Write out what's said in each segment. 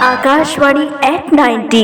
Akashvani eight 90।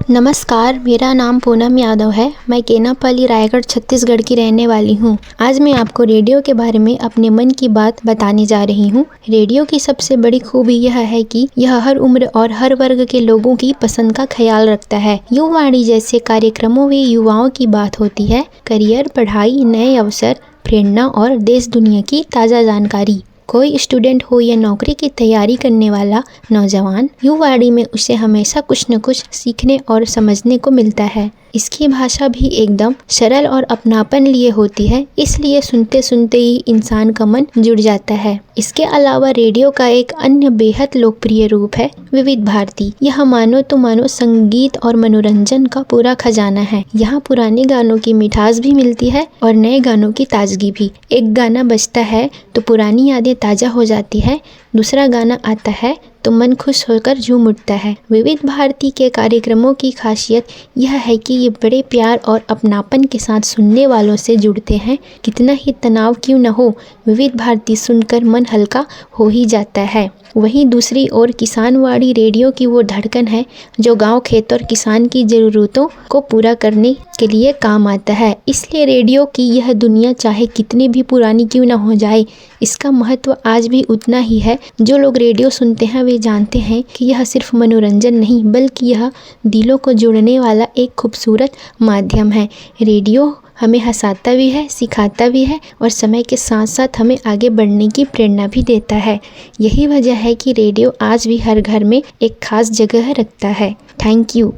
नमस्कार, मेरा नाम पूनम यादव है। मैं केनापल्ली रायगढ़ छत्तीसगढ़ की रहने वाली हूँ। आज मैं आपको रेडियो के बारे में अपने मन की बात बताने जा रही हूँ। रेडियो की सबसे बड़ी खूबी यह है कि यह हर उम्र और हर वर्ग के लोगों की पसंद का ख्याल रखता है। युवावाणी जैसे कार्यक्रमों में युवाओं की बात होती है। करियर, पढ़ाई, नए अवसर, प्रेरणा और देश दुनिया की ताज़ा जानकारी। कोई स्टूडेंट हो या नौकरी की तैयारी करने वाला नौजवान, युवावाणी में उसे हमेशा कुछ न कुछ सीखने और समझने को मिलता है। इसकी भाषा भी एकदम सरल और अपनापन लिए होती है, इसलिए सुनते सुनते ही इंसान का मन जुड़ जाता है। इसके अलावा रेडियो का एक अन्य बेहद लोकप्रिय रूप है विविध भारती। यह मानो तो मानो संगीत और मनोरंजन का पूरा खजाना है। यहाँ पुराने गानों की मिठास भी मिलती है और नए गानों की ताजगी भी। एक गाना बजता है तो पुरानी यादें ताज़ा हो जाती है, दूसरा गाना आता है तो मन खुश होकर झूम उठता है। विविध भारती के कार्यक्रमों की खासियत यह है कि ये बड़े प्यार और अपनापन के साथ सुनने वालों से जुड़ते हैं। कितना ही तनाव क्यों न हो, विविध भारती सुनकर मन हल्का हो ही जाता है। वहीं दूसरी ओर किसानवाड़ी रेडियो की वो धड़कन है जो गांव, खेत और किसान की ज़रूरतों को पूरा करने के लिए काम आता है। इसलिए रेडियो की यह दुनिया चाहे कितनी भी पुरानी क्यों न हो जाए, इसका महत्व आज भी उतना ही है। जो लोग रेडियो सुनते हैं वे जानते हैं कि यह सिर्फ मनोरंजन नहीं, बल्कि यह दिलों को जोड़ने वाला एक खूबसूरत माध्यम है। रेडियो हमें हंसाता भी है, सिखाता भी है और समय के साथ साथ हमें आगे बढ़ने की प्रेरणा भी देता है। यही वजह है कि रेडियो आज भी हर घर में एक खास जगह रखता है। Thank you.